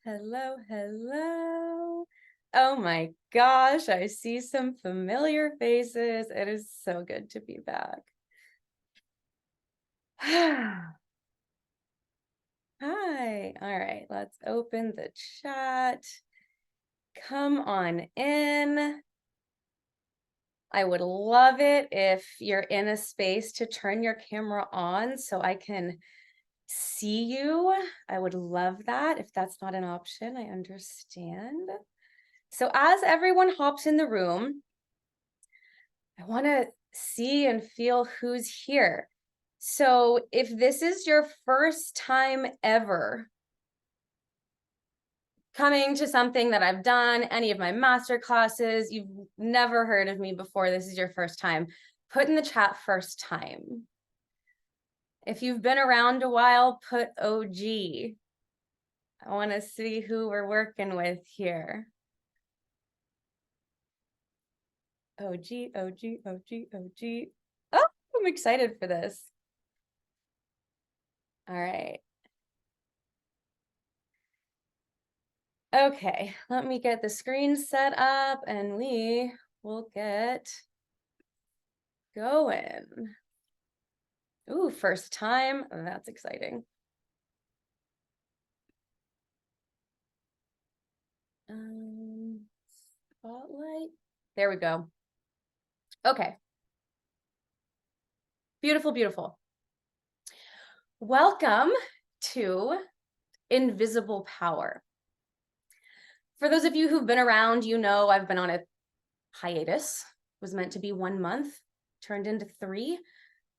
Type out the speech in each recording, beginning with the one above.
Hello, hello. Oh my gosh, I see some familiar faces. It is so good to be back. Hi. All right, let's open the chat. Come on in. I would love it if you're in a space to turn your camera on so I can see you. I would love that. If that's not an option, I understand. So as everyone hops in the room, I want to see and feel who's here. So if this is your first time ever coming to something that I've done, any of my master classes, you've never heard of me before, this is your first time, put in the chat first time. If you've been around a while, put OG. I want to see who we're working with here. OG, OG, OG, OG. Oh, I'm excited for this. All right. Okay, let me get the screen set up and we will get going. Ooh, first time. That's exciting. Spotlight. There we go. Okay. Beautiful, beautiful. Welcome to Invisible Power. For those of you who've been around, you know I've been on a hiatus. It was meant to be 1 month, turned into 3.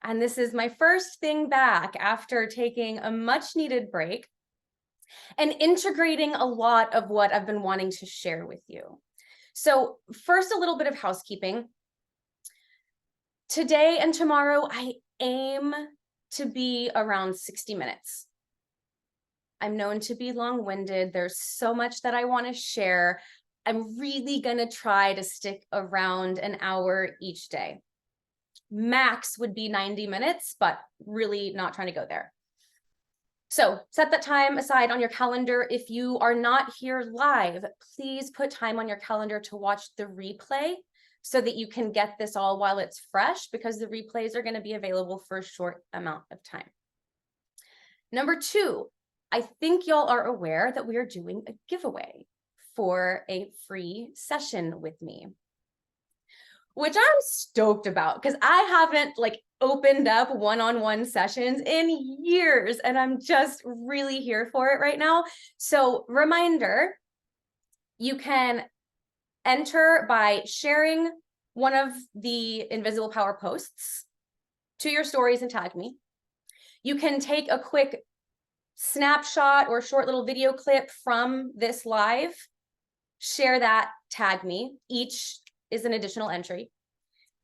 And this is my first thing back after taking a much needed break and integrating a lot of what I've been wanting to share with you. So first, a little bit of housekeeping. Today and tomorrow, I aim to be around 60 minutes. I'm known to be long-winded. There's so much that I want to share. I'm really going to try to stick around an hour each day. Max would be 90 minutes, but really not trying to go there. So set that time aside on your calendar. If you are not here live, please put time on your calendar to watch the replay so that you can get this all while it's fresh, because the replays are going to be available for a short amount of time. Number 2, I think y'all are aware that we are doing a giveaway for a free session with me, which I'm stoked about because I haven't opened up one-on-one sessions in years, and I'm just really here for it right now. So reminder, you can enter by sharing one of the Invisible Power posts to your stories and tag me. You can take a quick snapshot or short little video clip from this live, share that, tag me. Each is an additional entry.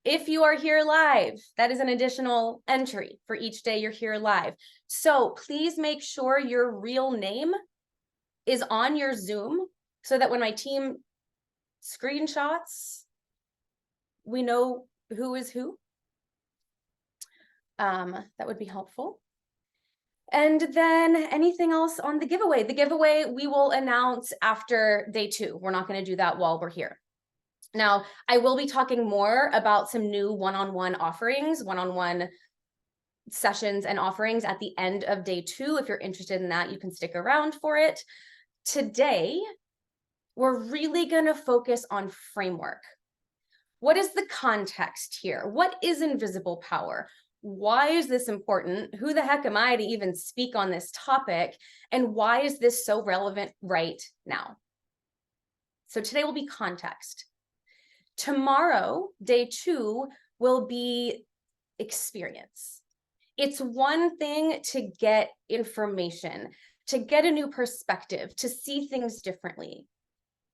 If you are here live, that is an additional entry for each day you're here live. So please make sure your real name is on your Zoom so that when my team screenshots, we know who is who. That would be helpful. And then anything else on the giveaway? The giveaway we will announce after day 2. We're not going to do that while we're here. Now, I will be talking more about some new one-on-one offerings, one-on-one sessions and offerings at the end of day 2. If you're interested in that, you can stick around for it. Today, we're really going to focus on framework. What is the context here? What is invisible power? Why is this important? Who the heck am I to even speak on this topic? And why is this so relevant right now? So today will be context. Tomorrow, day 2, will be experience. It's one thing to get information, to get a new perspective, to see things differently.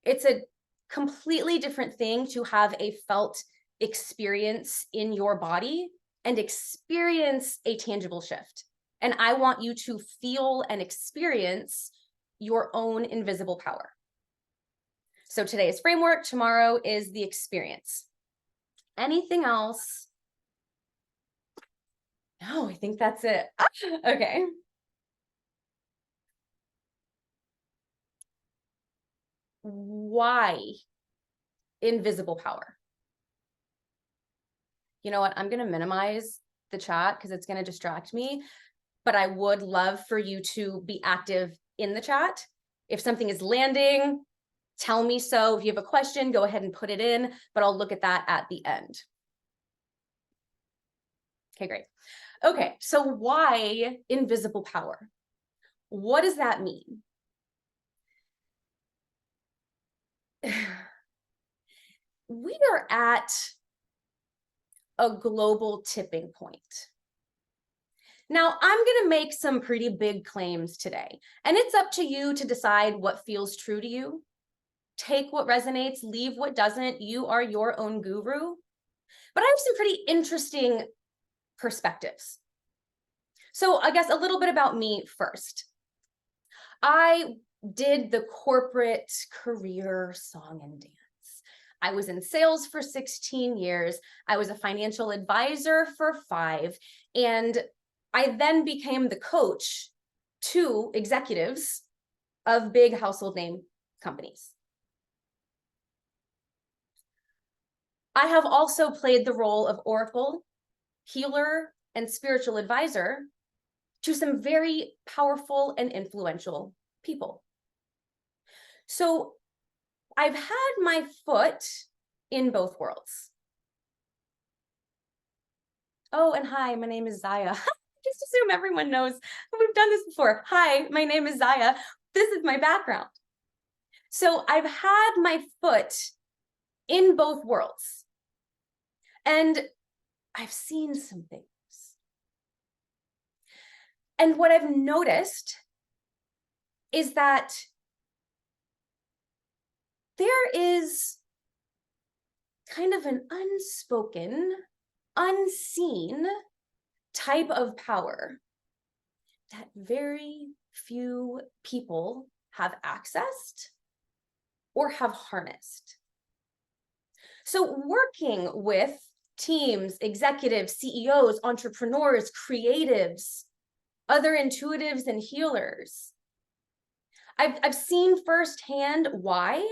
It's a completely different thing to have a felt experience in your body and experience a tangible shift. And I want you to feel and experience your own invisible power. So today is framework, tomorrow is the experience. Anything else? No, I think that's it. Okay. why invisible power? You know what? I'm going to minimize the chat because it's going to distract me, but I would love for you to be active in the chat. If something is landing, tell me so. If you have a question, go ahead and put it in, but I'll look at that at the end. Okay, great. Okay, so why invisible power? What does that mean? We are at a global tipping point. Now, I'm going to make some pretty big claims today, and it's up to you to decide what feels true to you. Take what resonates, leave what doesn't. You are your own guru. But I have some pretty interesting perspectives. So I guess a little bit about me first. I did the corporate career song and dance. I was in sales for 16 years. I was a financial advisor for 5. And I then became the coach to executives of big household name companies. I have also played the role of oracle, healer, and spiritual advisor to some very powerful and influential people. So I've had my foot in both worlds. Oh, and hi, my name is Zaya. Just assume everyone knows we've done this before. Hi, my name is Zaya. This is my background. So I've had my foot in both worlds. And I've seen some things. And what I've noticed is that there is kind of an unspoken, unseen type of power that very few people have accessed or have harnessed. So working with teams, executives, CEOs, entrepreneurs, creatives, other intuitives and healers, I've seen firsthand why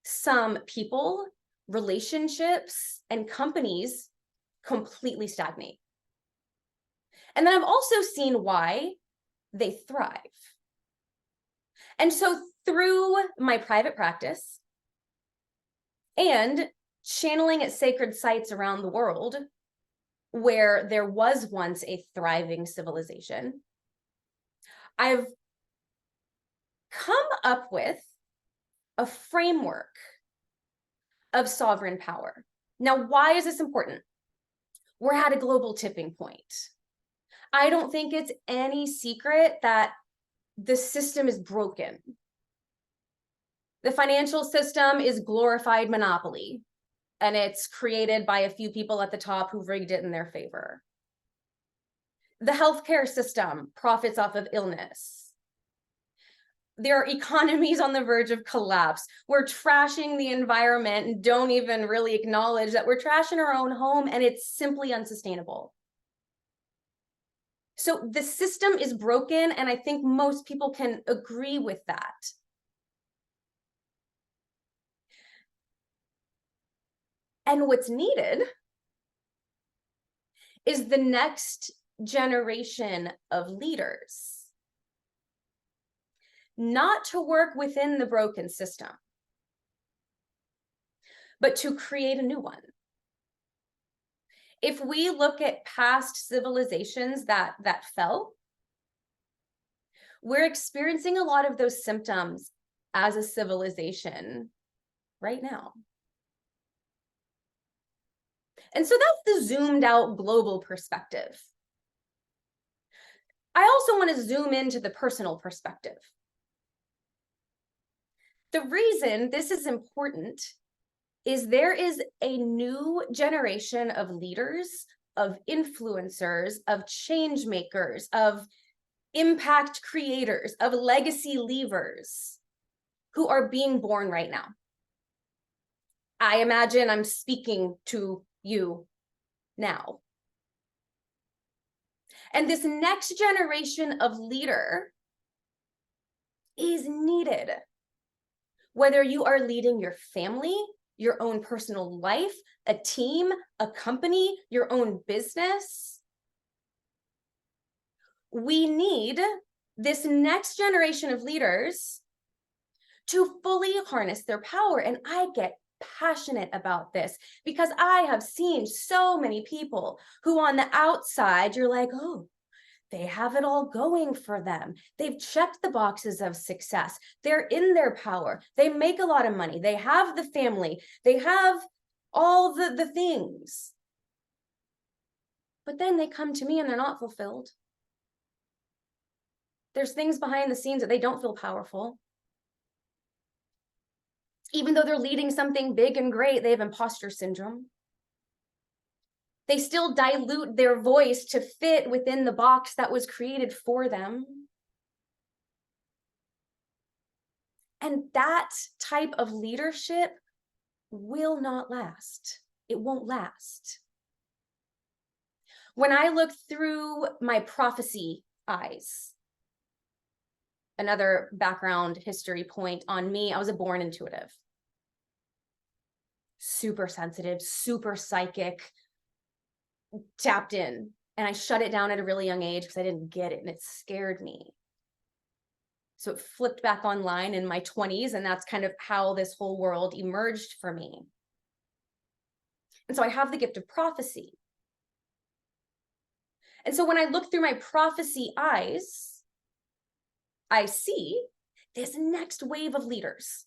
some people, relationships, and companies completely stagnate. And then I've also seen why they thrive. And so through my private practice and channeling at sacred sites around the world where there was once a thriving civilization, I've come up with a framework of sovereign power. Now, why is this important? We're at a global tipping point. I don't think it's any secret that the system is broken. The financial system is glorified monopoly, and it's created by a few people at the top who rigged it in their favor. The healthcare system profits off of illness. There are economies on the verge of collapse. We're trashing the environment and don't even really acknowledge that we're trashing our own home, and it's simply unsustainable. So the system is broken, and I think most people can agree with that. And what's needed is the next generation of leaders, not to work within the broken system, but to create a new one. If we look at past civilizations that fell, we're experiencing a lot of those symptoms as a civilization right now. And so that's the zoomed out global perspective. I also want to zoom into the personal perspective. The reason this is important is there is a new generation of leaders, of influencers, of change makers, of impact creators, of legacy leavers who are being born right now. I imagine I'm speaking to you now. And this next generation of leader is needed. Whether you are leading your family, your own personal life, a team, a company, your own business, we need this next generation of leaders to fully harness their power. And I get passionate about this because I have seen so many people who on the outside, you're like, oh, they have it all going for them. They've checked the boxes of success. They're in their power. They make a lot of money. They have the family. They have all the things. But then they come to me and they're not fulfilled. There's things behind the scenes that they don't feel powerful. Even though they're leading something big and great, they have imposter syndrome. They still dilute their voice to fit within the box that was created for them. And that type of leadership will not last. It won't last. When I look through my prophecy eyes, another background history point on me, I was a born intuitive. Super sensitive, super psychic, tapped in. And I shut it down at a really young age because I didn't get it and it scared me. So it flipped back online in my 20s, and that's kind of how this whole world emerged for me. And so I have the gift of prophecy. And so when I look through my prophecy eyes, I see this next wave of leaders.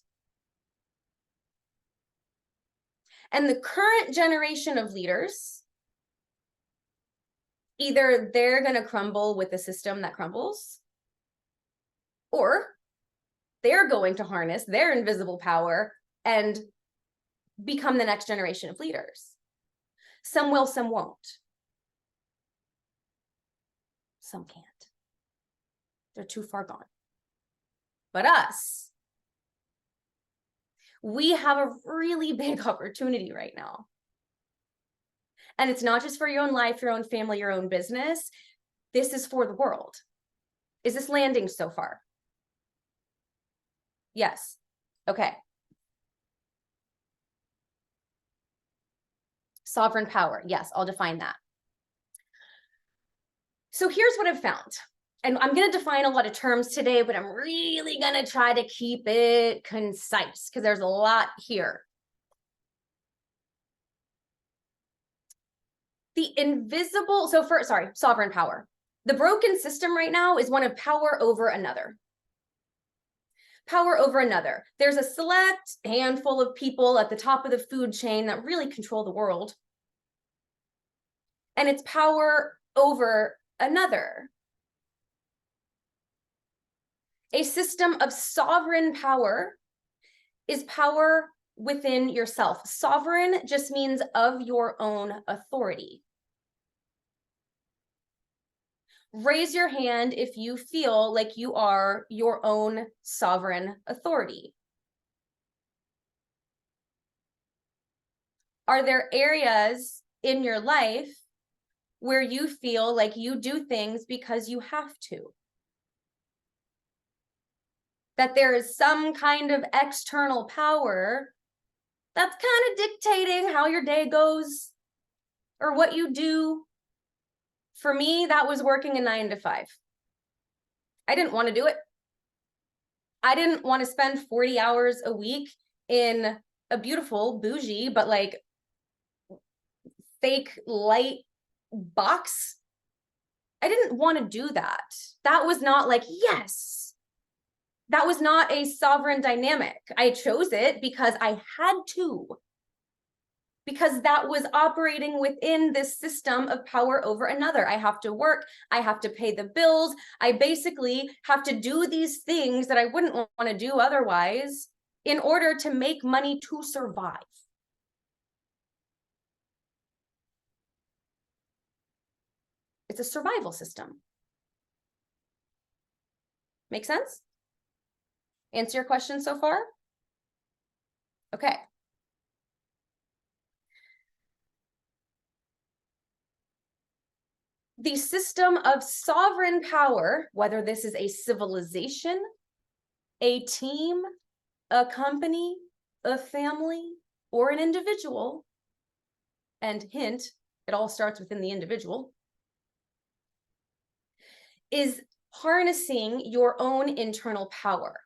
And the current generation of leaders, either they're going to crumble with the system that crumbles, or they're going to harness their invisible power and become the next generation of leaders. Some will, some won't. Some can't. They're too far gone. But us, we have a really big opportunity right now. And it's not just for your own life, your own family, your own business. This is for the world. Is this landing so far? Yes. Okay. Sovereign power. Yes, I'll define that. So here's what I've found. And I'm going to define a lot of terms today, but I'm really going to try to keep it concise because there's a lot here. The invisible, sovereign power. The broken system right now is one of power over another. Power over another. There's a select handful of people at the top of the food chain that really control the world. And it's power over another. A system of sovereign power is power within yourself. Sovereign just means of your own authority. Raise your hand if you feel like you are your own sovereign authority. Are there areas in your life where you feel like you do things because you have to? That there is some kind of external power that's kind of dictating how your day goes or what you do. For me, that was working a 9 to 5. I didn't want to do it. I didn't want to spend 40 hours a week in a beautiful, bougie, but like fake light box. I didn't want to do that. That was not like, yes. That was not a sovereign dynamic. I chose it because I had to. Because that was operating within this system of power over another. I have to work, I have to pay the bills, I basically have to do these things that I wouldn't want to do otherwise in order to make money to survive. It's a survival system. Make sense? Answer your question so far? Okay. The system of sovereign power, whether this is a civilization, a team, a company, a family, or an individual, and hint, it all starts within the individual, is harnessing your own internal power.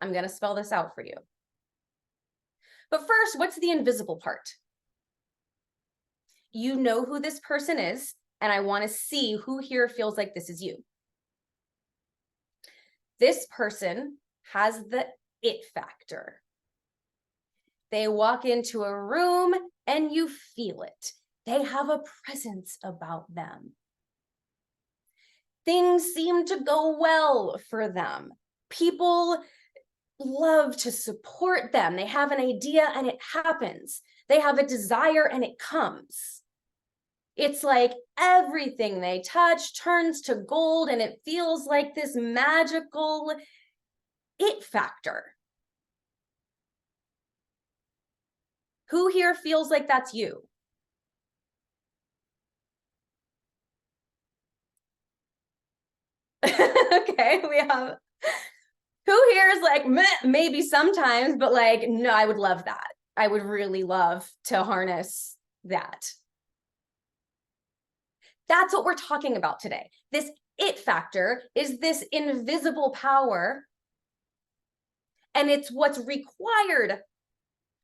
I'm going to spell this out for you. But first, what's the invisible part? You know who this person is, and I want to see who here feels like this is you. This person has the it factor. They walk into a room and you feel it. They have a presence about them. Things seem to go well for them. People love to support them. They have an idea and it happens. They have a desire and it comes. It's like everything they touch turns to gold, and it feels like this magical it factor. Who here feels like that's you? Okay, we have, who here is like, meh, maybe sometimes, but like, no, I would love that. I would really love to harness that. That's what we're talking about today. This it factor is this invisible power, and it's what's required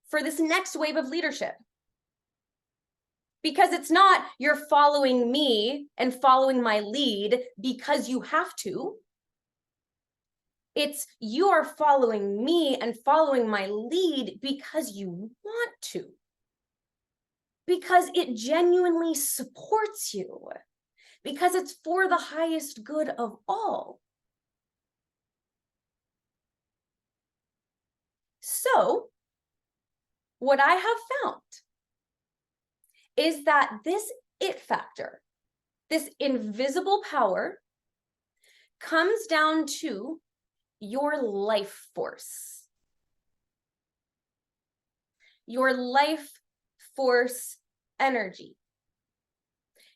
for this next wave of leadership. Because it's not you're following me and following my lead because you have to. It's you are following me and following my lead because you want to. Because it genuinely supports you. Because it's for the highest good of all. So, what I have found is that this it factor, this invisible power, comes down to your life force. Your life force energy.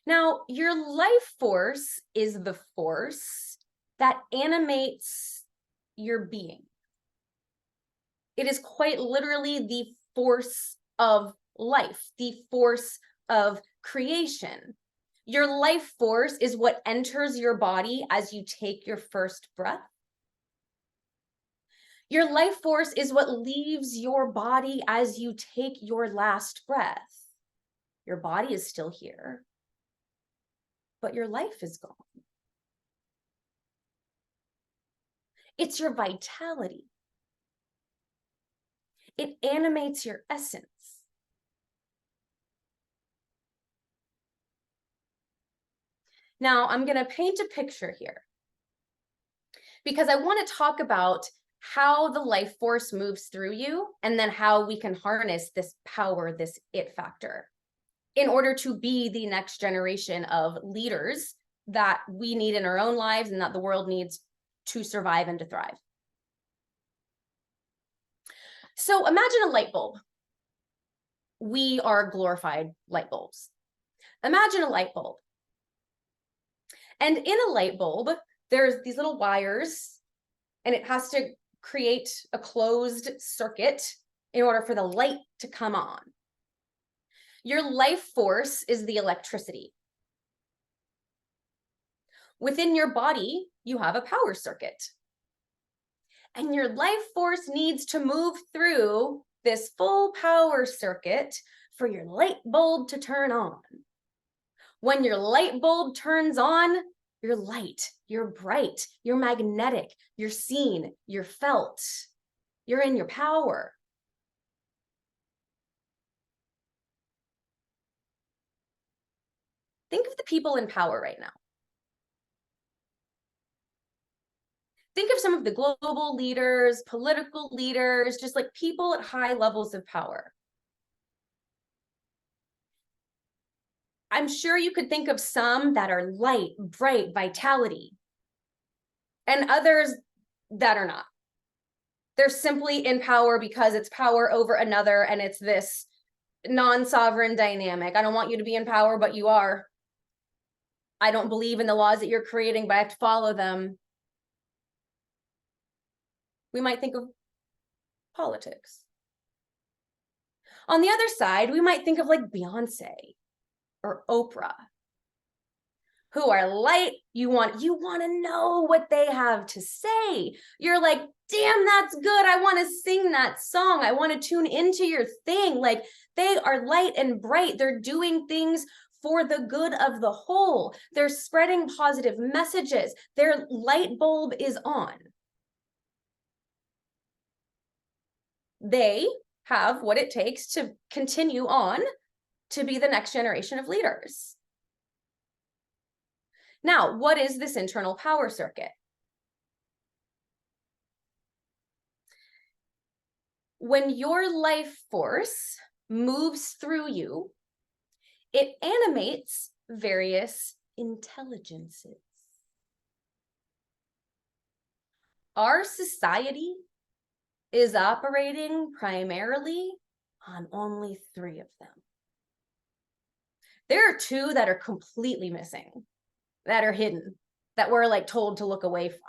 Now, your life force is the force that animates your being. It is quite literally the force of life, the force of creation. Your life force is what enters your body as you take your first breath. Your life force is what leaves your body as you take your last breath. Your body is still here, but your life is gone. It's your vitality. It animates your essence. Now, I'm going to paint a picture here because I want to talk about how the life force moves through you and then how we can harness this power, this it factor, in order to be the next generation of leaders that we need in our own lives and that the world needs to survive and to thrive. So imagine a light bulb. We are glorified light bulbs. Imagine a light bulb. And in a light bulb, there's these little wires, and it has to create a closed circuit in order for the light to come on. Your life force is the electricity. Within your body, you have a power circuit. And your life force needs to move through this full power circuit for your light bulb to turn on. When your light bulb turns on, you're light, you're bright, you're magnetic, you're seen, you're felt, you're in your power. Think of the people in power right now. Think of some of the global leaders, political leaders, just like people at high levels of power. I'm sure you could think of some that are light, bright, vitality, and others that are not. They're simply in power because it's power over another, and it's this non-sovereign dynamic. I don't want you to be in power, but you are. I don't believe in the laws that you're creating, but I have to follow them. we might think of politics. On the other side, we might think of like Beyonce or Oprah, who are light. You want to know what they have to say. You're like, damn, that's good. I want to sing that song. I want to tune into your thing. Like, they are light and bright. They're doing things for the good of the whole. They're spreading positive messages. Their light bulb is on. They have what it takes to continue on to be the next generation of leaders. Now, what is this internal power circuit? When your life force moves through you, it animates various intelligences. Our society is operating primarily on only 3 of them. There are 2 that are completely missing, that are hidden, that we're like told to look away from.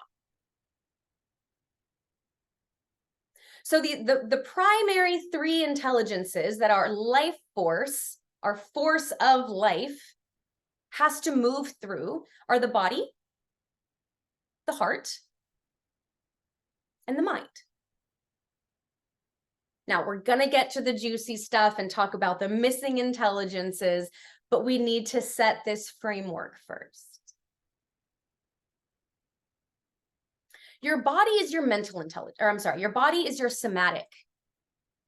So the primary 3 intelligences that our life force, our force of life, has to move through are the body, the heart, and the mind. Now, we're going to get to the juicy stuff and talk about the missing intelligences, but we need to set this framework first. Your body is your mental intelligence, or I'm sorry, your body is your somatic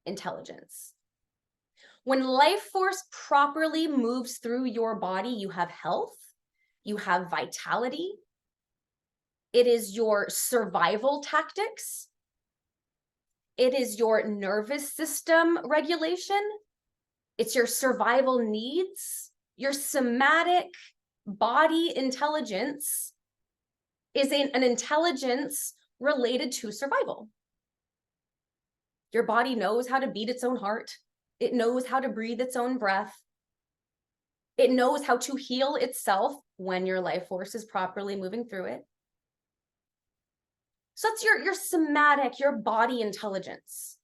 intelligence. When life force properly moves through your body, you have health, you have vitality. It is your survival tactics. It is your nervous system regulation. It's your survival needs. Your somatic body intelligence is an intelligence related to survival. Your body knows how to beat its own heart. It knows how to breathe its own breath. It knows how to heal itself when your life force is properly moving through it. So that's your somatic, your body intelligence.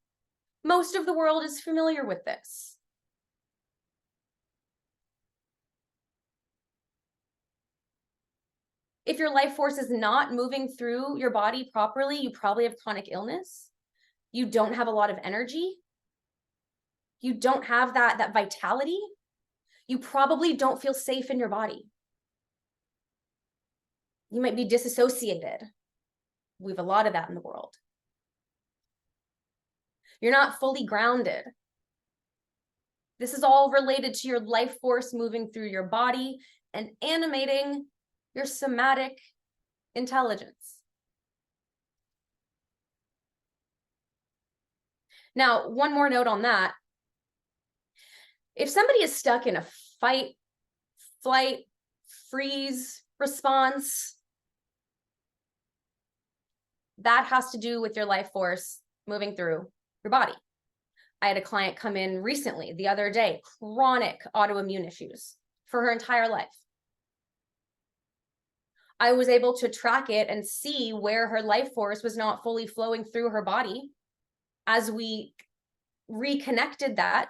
Most of the world is familiar with this. If your life force is not moving through your body properly, you probably have chronic illness. You don't have a lot of energy. You don't have that vitality. You probably don't feel safe in your body. You might be disassociated. We have a lot of that in the world. You're not fully grounded. This is all related to your life force moving through your body and animating your somatic intelligence. Now, one more note on that. If somebody is stuck in a fight, flight, freeze response, that has to do with your life force moving through your body. I had a client come in recently, the other day, chronic autoimmune issues for her entire life. I was able to track it and see where her life force was not fully flowing through her body. As we reconnected that,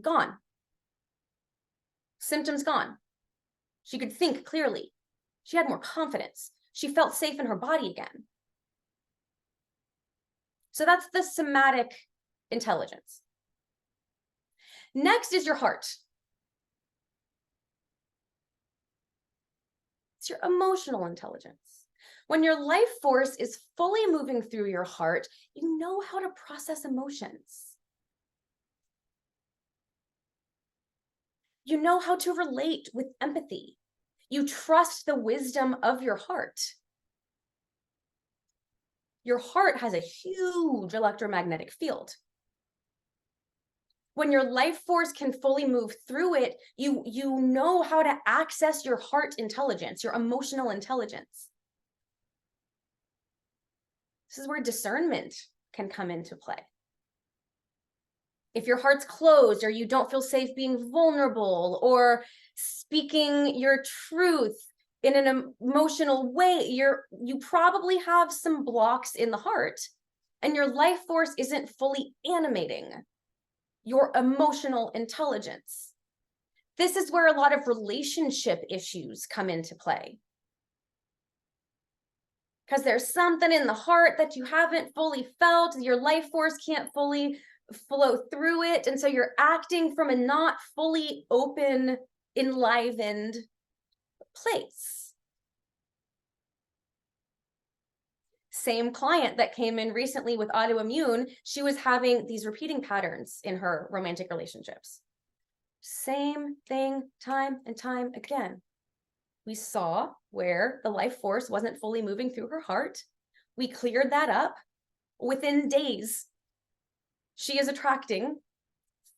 gone. Symptoms gone. She could think clearly. She had more confidence. She felt safe in her body again. So that's the somatic intelligence. Next is your heart. It's your emotional intelligence. When your life force is fully moving through your heart, you know how to process emotions. You know how to relate with empathy. You trust the wisdom of your heart. Your heart has a huge electromagnetic field. When your life force can fully move through it, you know how to access your heart intelligence, your emotional intelligence. This is where discernment can come into play. If your heart's closed or you don't feel safe being vulnerable or speaking your truth, in an emotional way, you probably have some blocks in the heart, and your life force isn't fully animating your emotional intelligence. This is where a lot of relationship issues come into play. Because there's something in the heart that you haven't fully felt, your life force can't fully flow through it, and so you're acting from a not fully open, enlivened place. Same client that came in recently with autoimmune, she was having these repeating patterns in her romantic relationships. Same thing time and time again. We saw where the life force wasn't fully moving through her heart. We cleared that up. Within days, she is attracting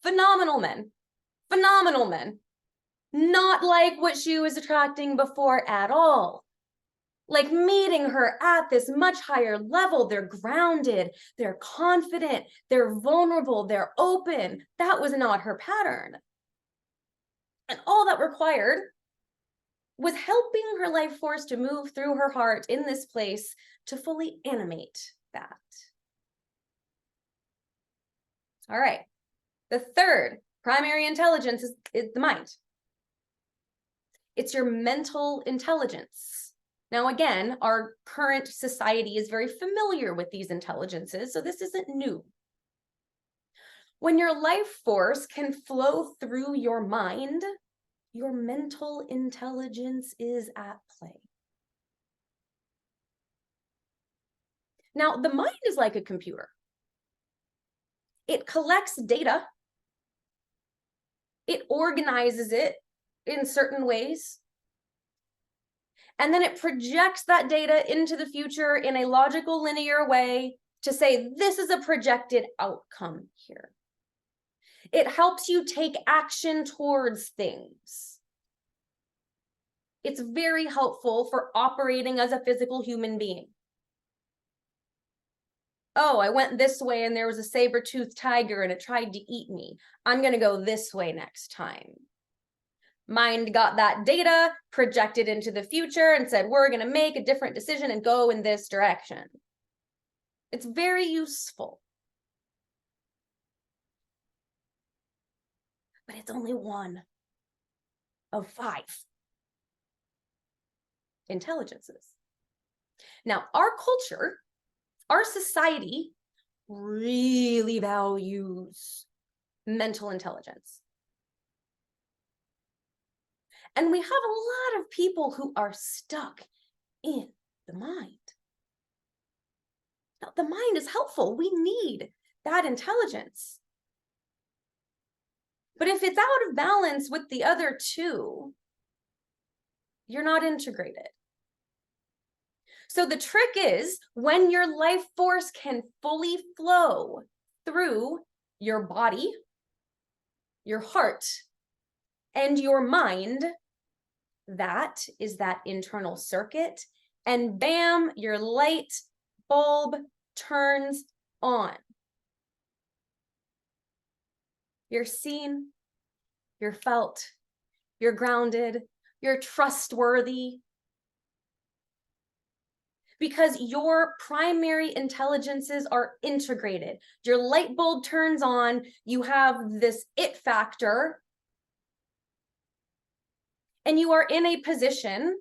phenomenal men, not like what she was attracting before at all. Like meeting her at this much higher level. They're grounded, they're confident, they're vulnerable, they're open. That was not her pattern. And all that required was helping her life force to move through her heart in this place to fully animate that. All right. The third primary intelligence is the mind. It's your mental intelligence. Now, again, our current society is very familiar with these intelligences, so this isn't new. When your life force can flow through your mind, your mental intelligence is at play. Now, the mind is like a computer. It collects data. It organizes it in certain ways. And then it projects that data into the future in a logical, linear way to say, this is a projected outcome here. It helps you take action towards things. It's very helpful for operating as a physical human being. Oh, I went this way and there was a saber-toothed tiger and it tried to eat me. I'm going to go this way next time. Mind got that data, projected into the future and said, we're going to make a different decision and go in this direction. It's very useful. But it's only one of 5 intelligences. Now, our culture, our society really values mental intelligence. And we have a lot of people who are stuck in the mind. Now, the mind is helpful. We need that intelligence. But if it's out of balance with the other 2, you're not integrated. So the trick is when your life force can fully flow through your body, your heart, and your mind, that is that internal circuit. And bam, your light bulb turns on. You're seen, you're felt, you're grounded, you're trustworthy. Because your primary intelligences are integrated. Your light bulb turns on, you have this it factor, and you are in a position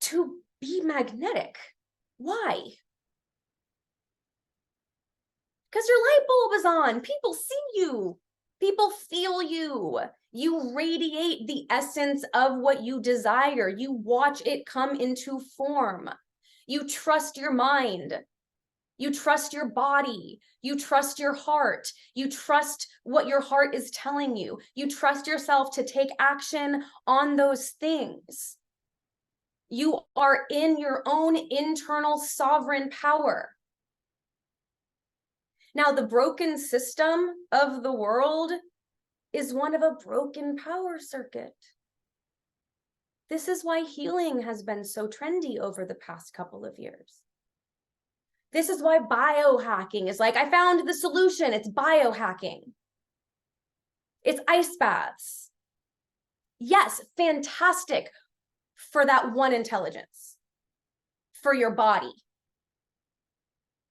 to be magnetic. Why? Because your light bulb is on. People see you. People feel you. You radiate the essence of what you desire. You watch it come into form. You trust your mind. You trust your body. You trust your heart. You trust what your heart is telling you. You trust yourself to take action on those things. You are in your own internal sovereign power. Now, the broken system of the world is one of a broken power circuit. This is why healing has been so trendy over the past couple of years. This is why biohacking is like, I found the solution. It's biohacking. It's ice baths. Yes, fantastic for that one intelligence, for your body,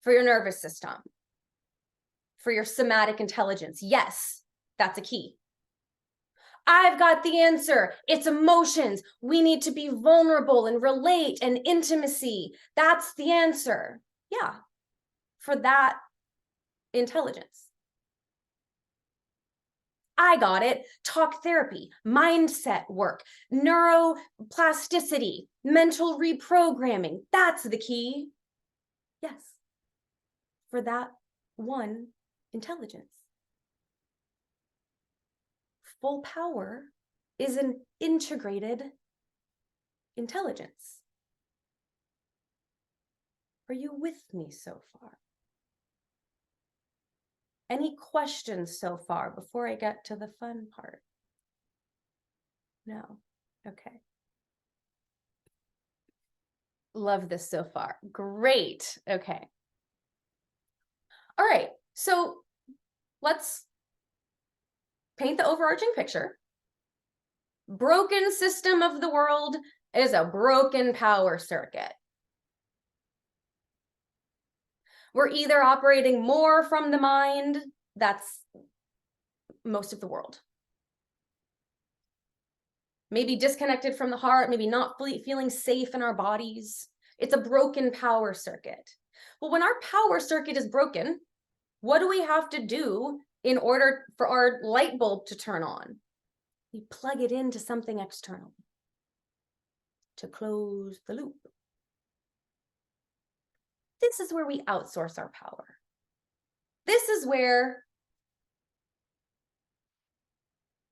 for your nervous system, for your somatic intelligence. Yes, that's a key. I've got the answer. It's emotions. We need to be vulnerable and relate and intimacy. That's the answer. Yeah, for that intelligence. I got it. Talk therapy, mindset work, neuroplasticity, mental reprogramming. That's the key. Yes, for that one intelligence. Full power is an integrated intelligence. Are you with me so far? Any questions so far before I get to the fun part? No. Okay. Love this so far. Great. Okay. All right. So let's paint the overarching picture. Broken system of the world is a broken power circuit. We're either operating more from the mind, that's most of the world. Maybe disconnected from the heart, maybe not feeling safe in our bodies. It's a broken power circuit. Well, when our power circuit is broken, what do we have to do in order for our light bulb to turn on? We plug it into something external to close the loop. This is where we outsource our power. This is where,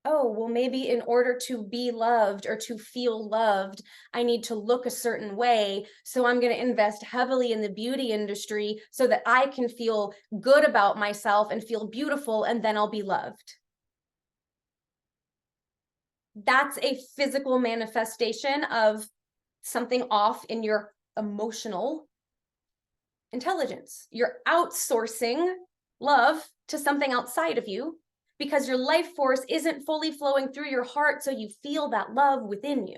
oh, well, maybe in order to be loved or to feel loved, I need to look a certain way. So I'm going to invest heavily in the beauty industry so that I can feel good about myself and feel beautiful, and then I'll be loved. That's a physical manifestation of something off in your emotional intelligence. You're outsourcing love to something outside of you because your life force isn't fully flowing through your heart, so you feel that love within you.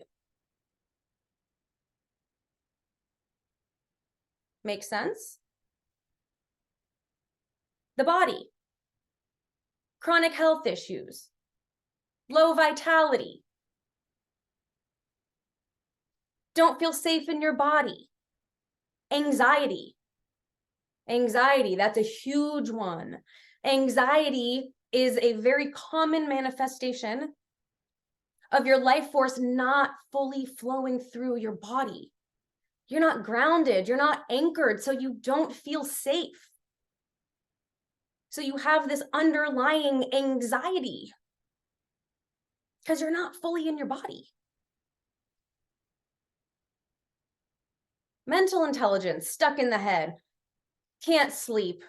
Make sense? The body, chronic health issues, low vitality, don't feel safe in your body, anxiety. Anxiety, that's a huge one. Anxiety is a very common manifestation of your life force not fully flowing through your body. You're not grounded, you're not anchored, so you don't feel safe. So you have this underlying anxiety because you're not fully in your body. Mental intelligence, stuck in the head, can't sleep,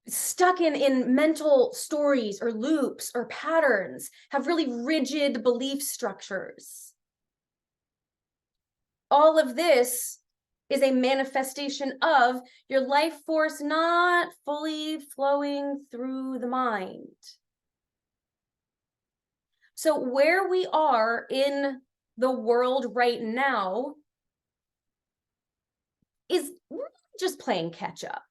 stuck in mental stories or loops or patterns, have really rigid belief structures. All of this is a manifestation of your life force not fully flowing through the mind. So where we are in the world right now is just playing catch up.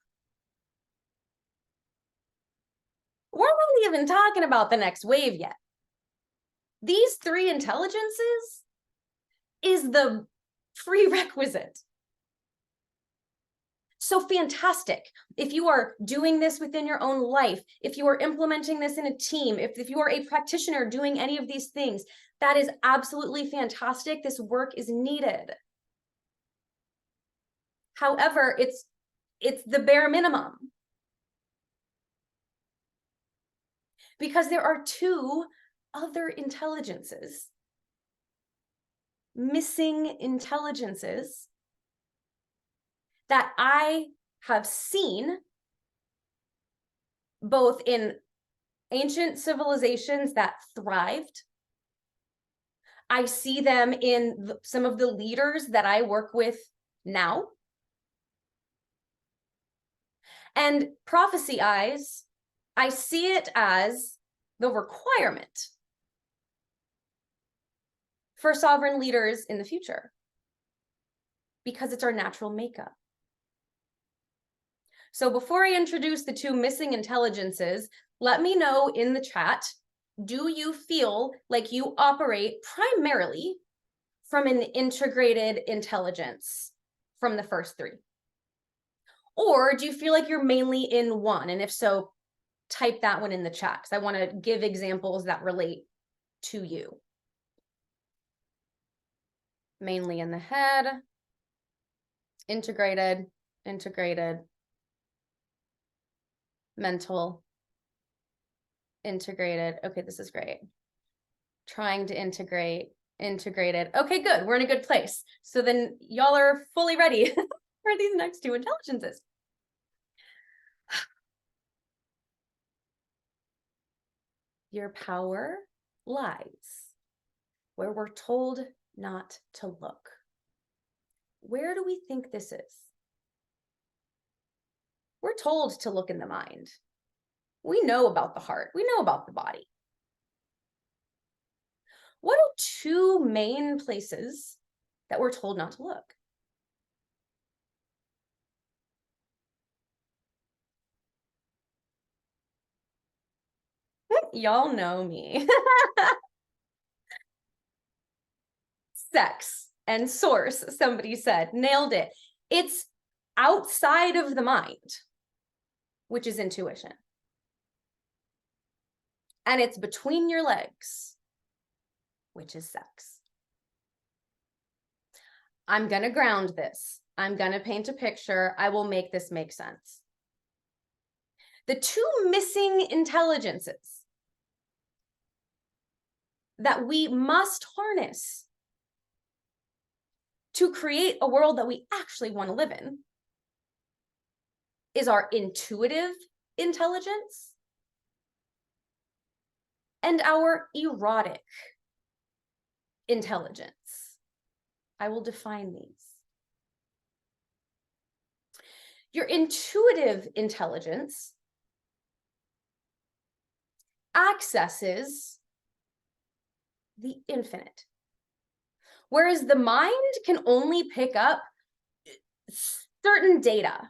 We're not even talking about the next wave yet. These three intelligences is the prerequisite. So fantastic. If you are doing this within your own life, if you are implementing this in a team, if you are a practitioner doing any of these things, that is absolutely fantastic. This work is needed. However, it's the bare minimum. Because there are two other intelligences, missing intelligences, that I have seen both in ancient civilizations that thrived. I see them in some of the leaders that I work with now. And prophecy eyes, I see it as the requirement for sovereign leaders in the future because it's our natural makeup. So before I introduce the two missing intelligences, let me know in the chat, do you feel like you operate primarily from an integrated intelligence from the first three? Or do you feel like you're mainly in one? And if so, type that one in the chat because I want to give examples that relate to you. Mainly in the head, integrated, mental, integrated. Okay, this is great. Trying to integrate, integrated. Okay, good. We're in a good place. So then y'all are fully ready for these next two intelligences. Your power lies where we're told not to look. Where do we think this is? We're told to look in the mind. We know about the heart. We know about the body. What are two main places that we're told not to look? Y'all know me. Sex and source, somebody said. Nailed it. It's outside of the mind, which is intuition. And it's between your legs, which is sex. I'm going to ground this. I'm going to paint a picture. I will make this make sense. The two missing intelligences that we must harness to create a world that we actually want to live in is our intuitive intelligence and our erotic intelligence. I will define these. Your intuitive intelligence accesses the infinite, whereas the mind can only pick up certain data.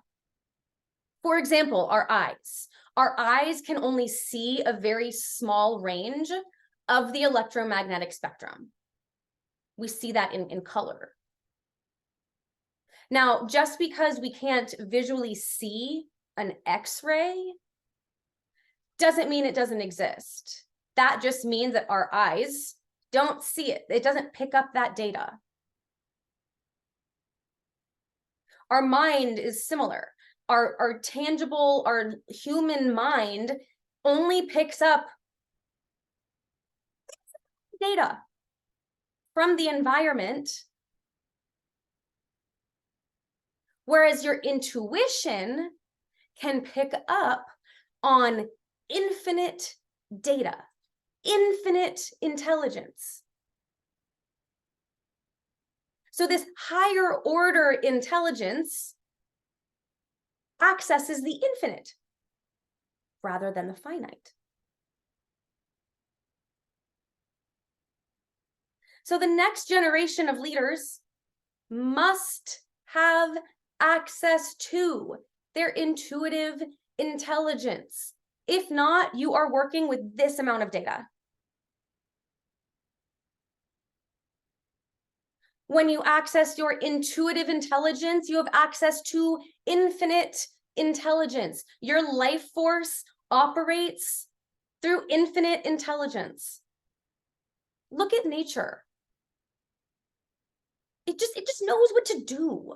For example, our eyes. Our eyes can only see a very small range of the electromagnetic spectrum. We see that in color. Now, just because we can't visually see an X-ray doesn't mean it doesn't exist. That just means that our eyes don't see it. It doesn't pick up that data. Our mind is similar. Our tangible, our human mind only picks up data from the environment, whereas your intuition can pick up on infinite data, infinite intelligence. So this higher order intelligence accesses the infinite rather than the finite. So the next generation of leaders must have access to their intuitive intelligence. If not, you are working with this amount of data. When you access your intuitive intelligence, you have access to infinite intelligence. Your life force operates through infinite intelligence. Look at nature. It just knows what to do.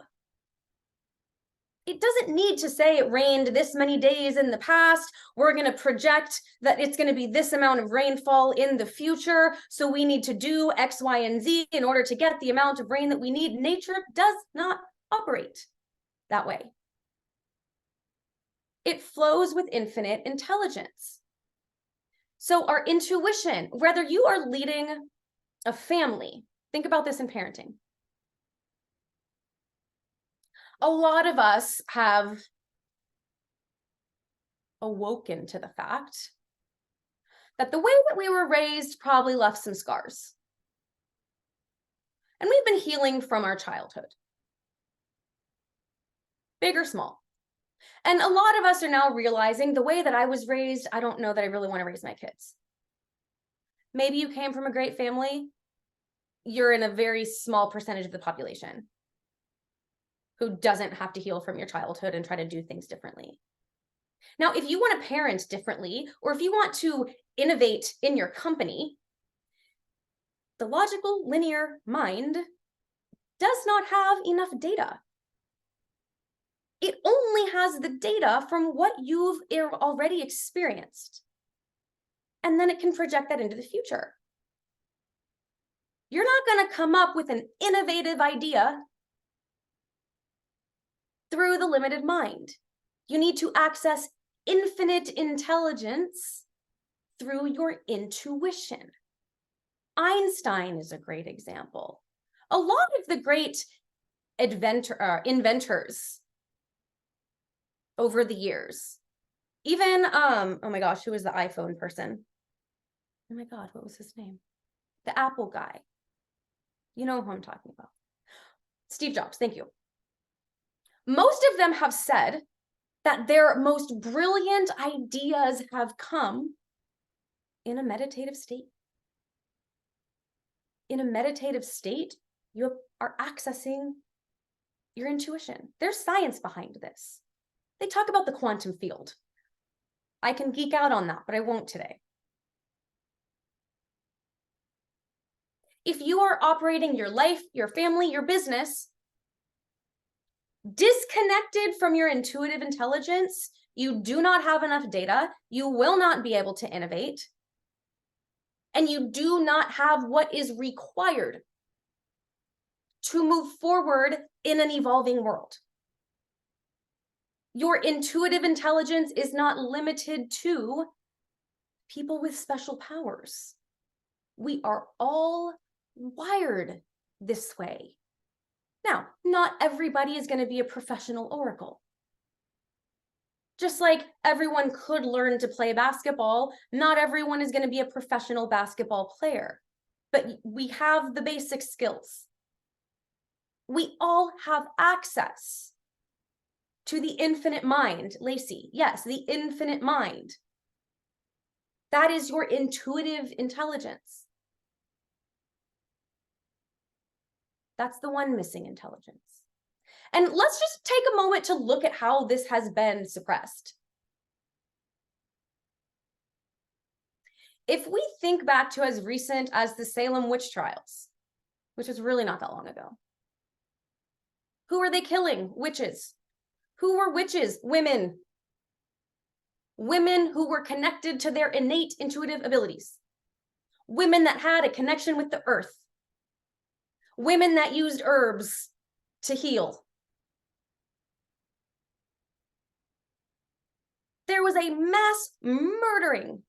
It doesn't need to say it rained this many days in the past. We're going to project that it's going to be this amount of rainfall in the future. So we need to do X, Y, and Z in order to get the amount of rain that we need. Nature does not operate that way. It flows with infinite intelligence. So our intuition, whether you are leading a family, think about this in parenting. A lot of us have awoken to the fact that the way that we were raised probably left some scars. And we've been healing from our childhood, big or small. And a lot of us are now realizing the way that I was raised, I don't know that I really want to raise my kids. Maybe you came from a great family. You're in a very small percentage of the population who doesn't have to heal from your childhood and try to do things differently. Now, if you want to parent differently, or if you want to innovate in your company, the logical, linear mind does not have enough data. It only has the data from what you've already experienced. And then it can project that into the future. You're not going to come up with an innovative idea through the limited mind. You need to access infinite intelligence through your intuition. Einstein is a great example. A lot of the great inventors over the years, even, oh my gosh, who was the iPhone person? Oh my God, what was his name? The Apple guy. You know who I'm talking about. Steve Jobs, thank you. Most of them have said that their most brilliant ideas have come in a meditative state. In a meditative state, you are accessing your intuition. There's science behind this. They talk about the quantum field. I can geek out on that, but I won't today. If you are operating your life, your family, your business disconnected from your intuitive intelligence, you do not have enough data, you will not be able to innovate, and you do not have what is required to move forward in an evolving world. Your intuitive intelligence is not limited to people with special powers. We are all wired this way. Now, not everybody is going to be a professional oracle. Just like everyone could learn to play basketball, not everyone is going to be a professional basketball player. But we have the basic skills. We all have access to the infinite mind. Lacey, yes, the infinite mind. That is your intuitive intelligence. That's the one missing intelligence. And let's just take a moment to look at how this has been suppressed. If we think back to as recent as the Salem witch trials, which was really not that long ago, who were they killing? Witches. Who were witches? Women. Women who were connected to their innate intuitive abilities. Women that had a connection with the earth. Women that used herbs to heal. There was a mass murdering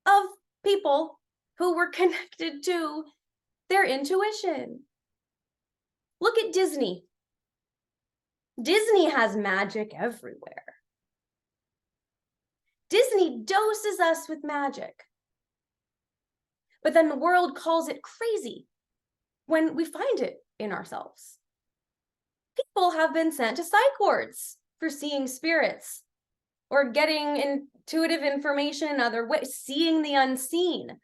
of people who were connected to their intuition. Look at Disney. Disney has magic everywhere. Disney doses us with magic. But then the world calls it crazy when we find it in ourselves. People have been sent to psych wards for seeing spirits or getting intuitive information other ways, seeing the unseen.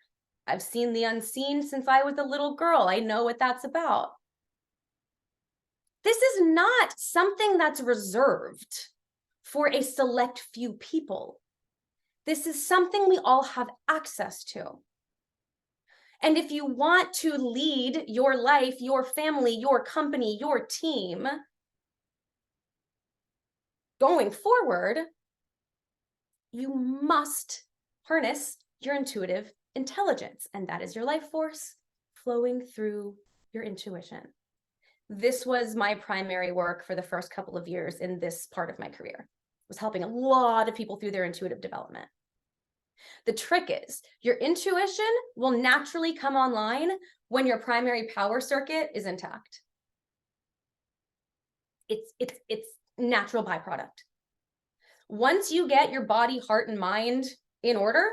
I've seen the unseen since I was a little girl. I know what that's about. This is not something that's reserved for a select few people. This is something we all have access to. And if you want to lead your life, your family, your company, your team going forward, you must harness your intuitive intelligence. And that is your life force flowing through your intuition. This was my primary work for the first couple of years in this part of my career. Was helping a lot of people through their intuitive development. The trick is your intuition will naturally come online when your primary power circuit is intact. It's natural byproduct. Once you get your body, heart, and mind in order,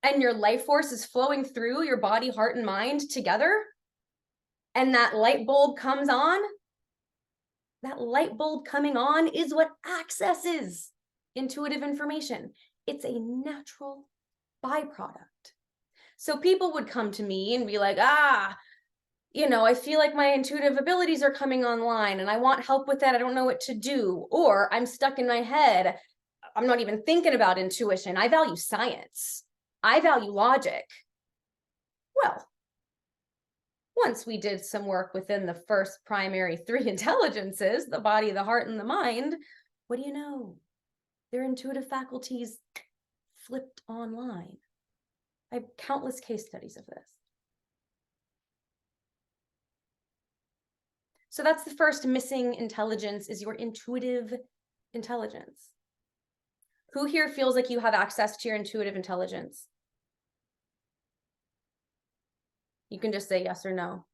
and your life force is flowing through your body, heart, and mind together, and that light bulb comes on, that light bulb coming on is what accesses intuitive information. It's a natural byproduct. So people would come to me and be like, I feel like my intuitive abilities are coming online and I want help with that. I don't know what to do. Or I'm stuck in my head. I'm not even thinking about intuition. I value science. I value logic. Well, once we did some work within the first primary 3 intelligences, the body, the heart, and the mind, what do you know? Their intuitive faculties flipped online. I have countless case studies of this. So that's the first missing intelligence, is your intuitive intelligence. Who here feels like you have access to your intuitive intelligence? You can just say yes or no.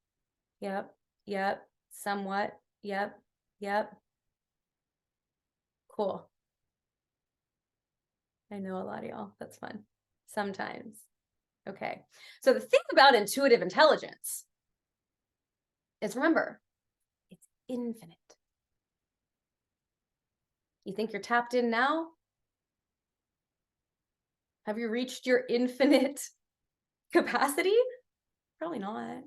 Yep, somewhat, yep. Cool. I know a lot of y'all, that's fun. Sometimes. Okay, so the thing about intuitive intelligence is, remember, it's infinite. You think you're tapped in now? Have you reached your infinite capacity? Probably not.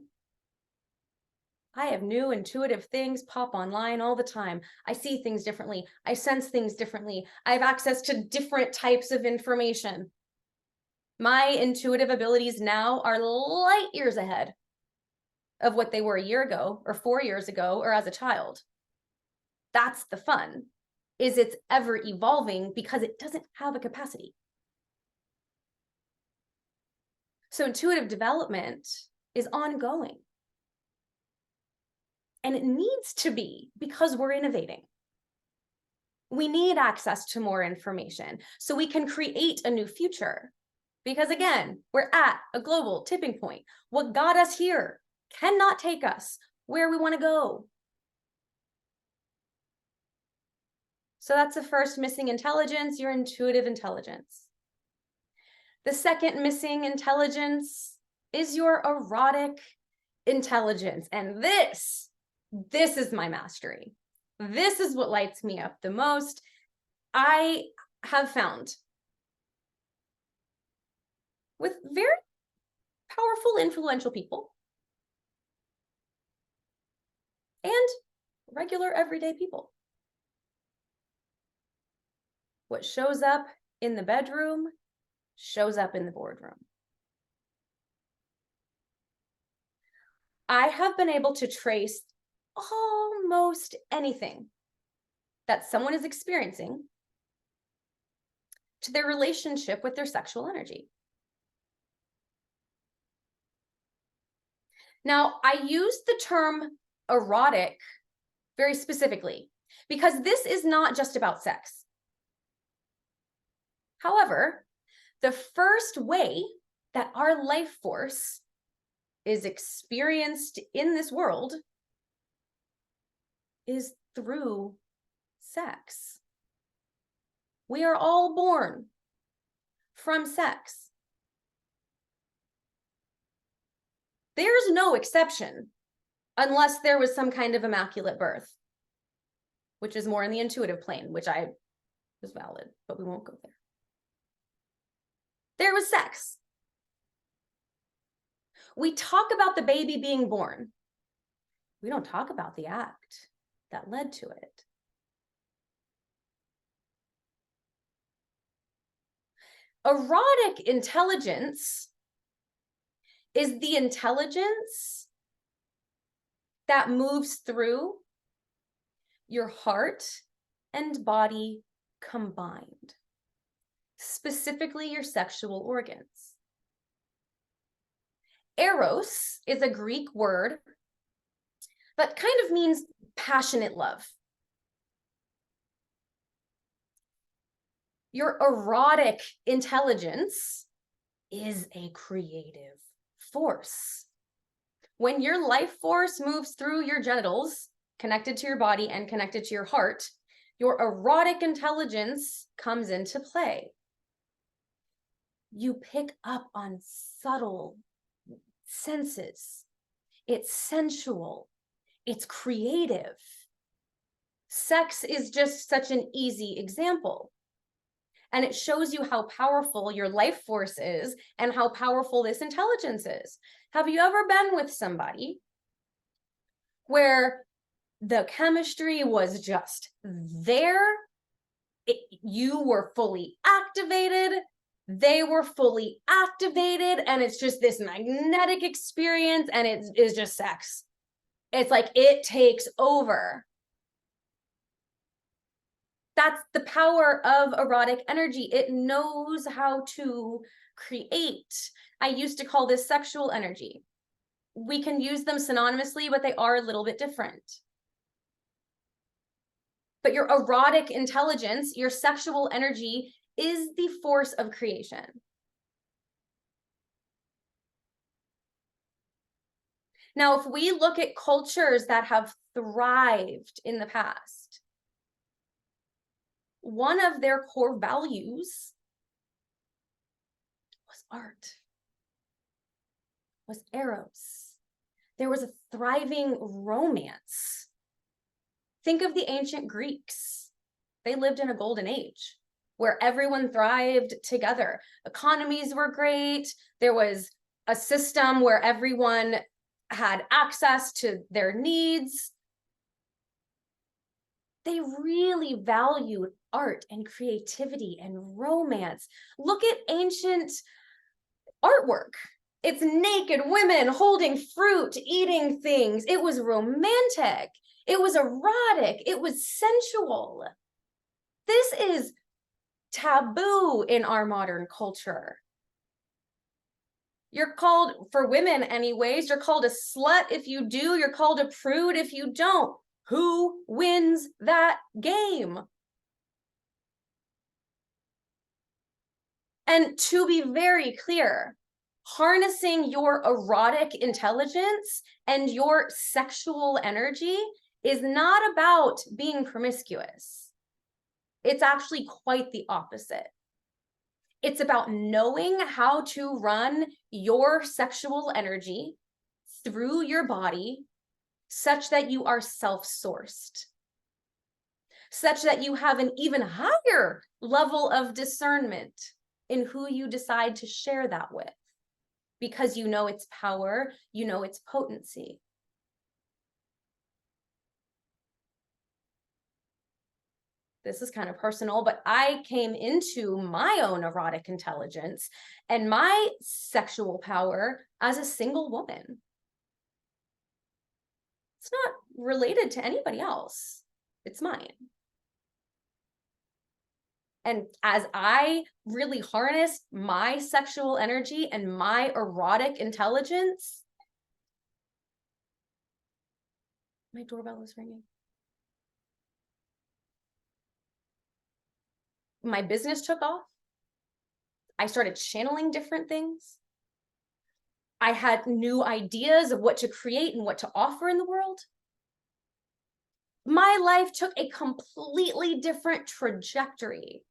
I have new intuitive things pop online all the time. I see things differently. I sense things differently. I have access to different types of information. My intuitive abilities now are light years ahead of what they were a year ago or 4 years ago or as a child. That's the fun, is it's ever evolving because it doesn't have a capacity. So intuitive development is ongoing. And it needs to be, because we're innovating. We need access to more information so we can create a new future. Because again, we're at a global tipping point. What got us here cannot take us where we want to go. So that's the first missing intelligence, your intuitive intelligence. The second missing intelligence is your erotic intelligence. And this is my mastery. This is what lights me up the most. I have found with very powerful, influential people and regular everyday people, what shows up in the bedroom shows up in the boardroom. I have been able to trace almost anything that someone is experiencing to their relationship with their sexual energy. Now, I use the term erotic very specifically because this is not just about sex. However, the first way that our life force is experienced in this world is through sex. We are all born from sex. There's no exception unless there was some kind of immaculate birth, which is more in the intuitive plane, which is valid, but we won't go there. There was sex. We talk about the baby being born. We don't talk about the act that led to it. Erotic intelligence is the intelligence that moves through your heart and body combined, specifically your sexual organs. Eros is a Greek word that kind of means passionate love. Your erotic intelligence is a creative force. When your life force moves through your genitals, connected to your body and connected to your heart, your erotic intelligence comes into play. You pick up on subtle senses. It's sensual. It's creative. Sex is just such an easy example. And it shows you how powerful your life force is and how powerful this intelligence is. Have you ever been with somebody where the chemistry was just there? You were fully activated, they were fully activated, and it's just this magnetic experience, and it is just sex. It's like it takes over. That's the power of erotic energy. It knows how to create. I used to call this sexual energy. We can use them synonymously, but they are a little bit different. But your erotic intelligence, your sexual energy, is the force of creation. Now, if we look at cultures that have thrived in the past, one of their core values was art, was eros. There was a thriving romance. Think of the ancient Greeks. They lived in a golden age where everyone thrived together. Economies were great. There was a system where everyone had access to their needs. They really valued art and creativity and romance. Look at ancient artwork. It's naked women holding fruit, eating things. It was romantic. It was erotic. It was sensual. This is taboo in our modern culture. You're called, for women anyways, you're called a slut if you do. You're called a prude if you don't. Who wins that game? And to be very clear, harnessing your erotic intelligence and your sexual energy is not about being promiscuous. It's actually quite the opposite. It's about knowing how to run your sexual energy through your body such that you are self-sourced, such that you have an even higher level of discernment in who you decide to share that with, because you know its power, you know its potency. This is kind of personal, but I came into my own erotic intelligence and my sexual power as a single woman. It's not related to anybody else. It's mine. And as I really harnessed my sexual energy and my erotic intelligence, my doorbell is ringing. My business took off. I started channeling different things. I had new ideas of what to create and what to offer in the world. My life took a completely different trajectory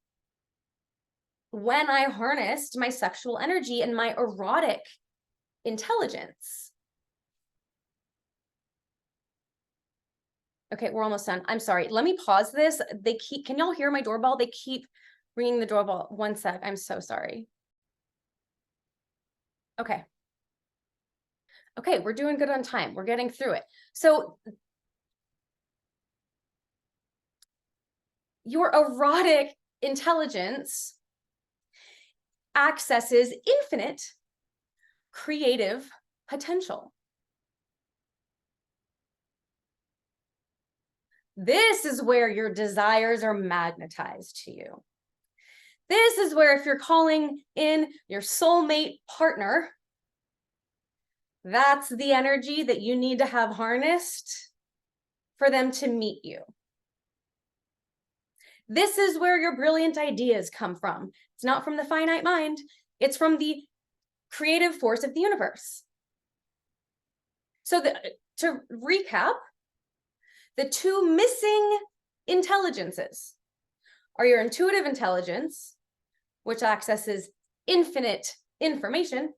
when I harnessed my sexual energy and my erotic intelligence. Okay, we're almost done. I'm sorry. Let me pause this. Can y'all hear my doorbell? They keep ringing the doorbell. One sec. I'm so sorry. Okay. Okay, we're doing good on time. We're getting through it. So your erotic intelligence accesses infinite creative potential. This is where your desires are magnetized to you. This is where, if you're calling in your soulmate partner, that's the energy that you need to have harnessed for them to meet you. This is where your brilliant ideas come from. It's not from the finite mind. It's from the creative force of the universe. So to recap, the two missing intelligences are your intuitive intelligence, which accesses infinite information.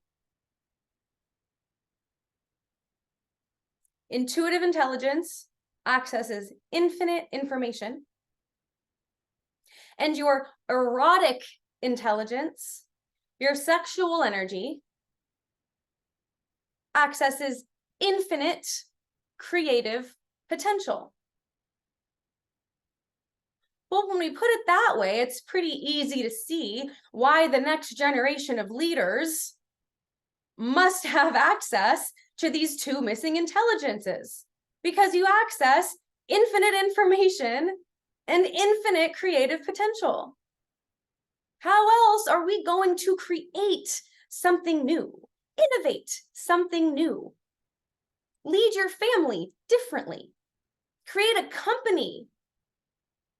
Intuitive intelligence accesses infinite information. And your erotic intelligence, your sexual energy, accesses infinite creative potential. Well, when we put it that way, it's pretty easy to see why the next generation of leaders must have access to these two missing intelligences, because you access infinite information and infinite creative potential. How else are we going to create something new, innovate something new, lead your family differently, create a company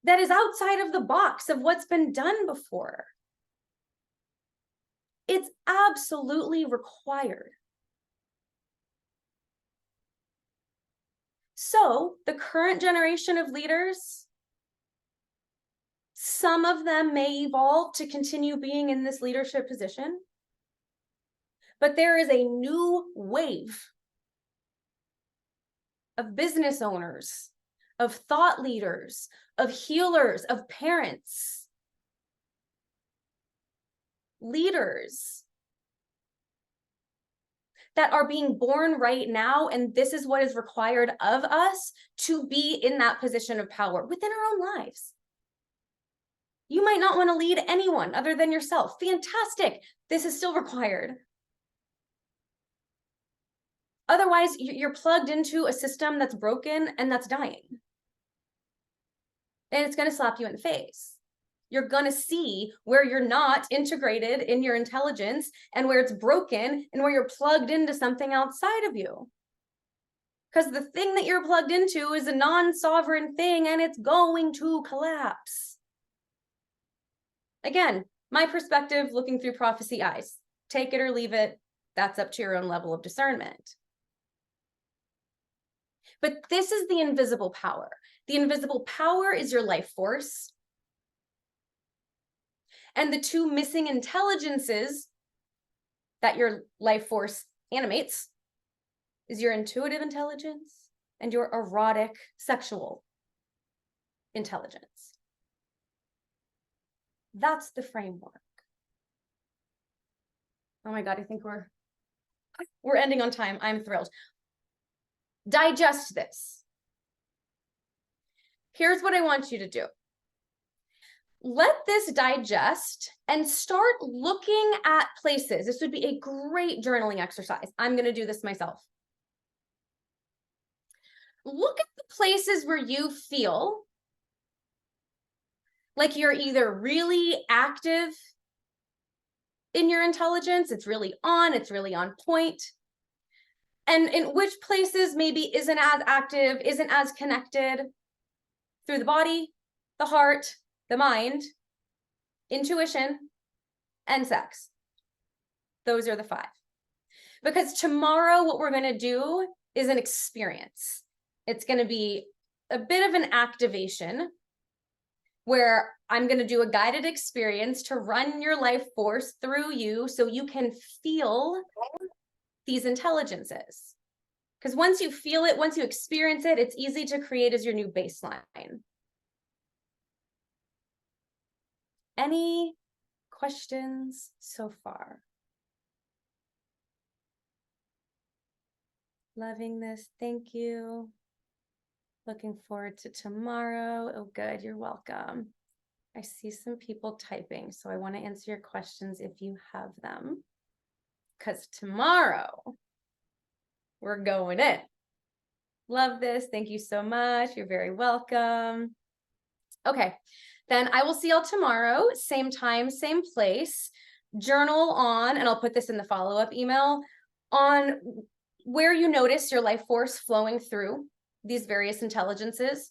that is outside of the box of what's been done before? It's absolutely required. So the current generation of leaders, some of them may evolve to continue being in this leadership position, but there is a new wave of business owners, of thought leaders, of healers, of parents, leaders that are being born right now, and this is what is required of us to be in that position of power within our own lives. You might not want to lead anyone other than yourself. Fantastic. This is still required. Otherwise, you're plugged into a system that's broken and that's dying. And it's going to slap you in the face. You're going to see where you're not integrated in your intelligence and where it's broken and where you're plugged into something outside of you. Because the thing that you're plugged into is a non-sovereign thing and it's going to collapse. Again, my perspective looking through prophecy eyes. Take it or leave it. That's up to your own level of discernment. But this is the invisible power. The invisible power is your life force. And the two missing intelligences that your life force animates is your intuitive intelligence and your erotic sexual intelligence. That's the framework. Oh my God, I think we're ending on time. I'm thrilled. Digest this. Here's what I want you to do. Let this digest and start looking at places. This would be a great journaling exercise. I'm going to do this myself. Look at the places where you feel like you're either really active in your intelligence, it's really on point, and in which places maybe isn't as active, isn't as connected through the body, the heart, the mind, intuition, and sex. Those are the 5. Because tomorrow, what we're going to do is an experience. It's going to be a bit of an activation where I'm going to do a guided experience to run your life force through you so you can feel these intelligences. Because once you feel it, once you experience it, it's easy to create as your new baseline. Any questions so far? Loving this. Thank you. Looking forward to tomorrow. Oh, good. You're welcome. I see some people typing, so I want to answer your questions if you have them. Because tomorrow, we're going in. Love this. Thank you so much. You're very welcome. Okay, then I will see y'all tomorrow. Same time, same place. Journal on, and I'll put this in the follow-up email, on where you notice your life force flowing through these various intelligences.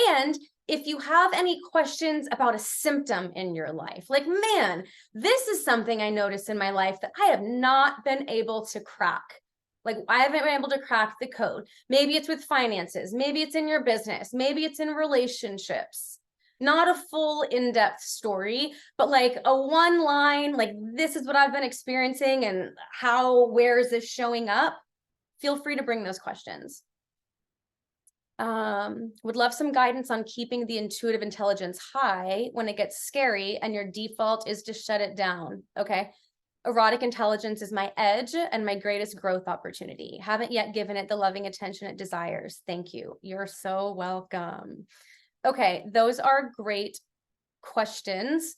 And if you have any questions about a symptom in your life, like, man, this is something I noticed in my life that I have not been able to crack. Like, I haven't been able to crack the code. Maybe it's with finances. Maybe it's in your business. Maybe it's in relationships. Not a full in-depth story, but like a one line, like, this is what I've been experiencing and where is this showing up? Feel free to bring those questions. Would love some guidance on keeping the intuitive intelligence high when it gets scary and your default is to shut it down. Okay. Erotic intelligence is my edge and my greatest growth opportunity. Haven't yet given it the loving attention it desires. Thank you. You're so welcome. Okay, those are great questions.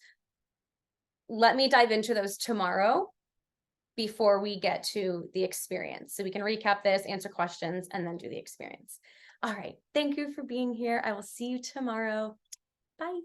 Let me dive into those tomorrow before we get to the experience. So we can recap this, answer questions, and then do the experience. All right. Thank you for being here. I will see you tomorrow. Bye.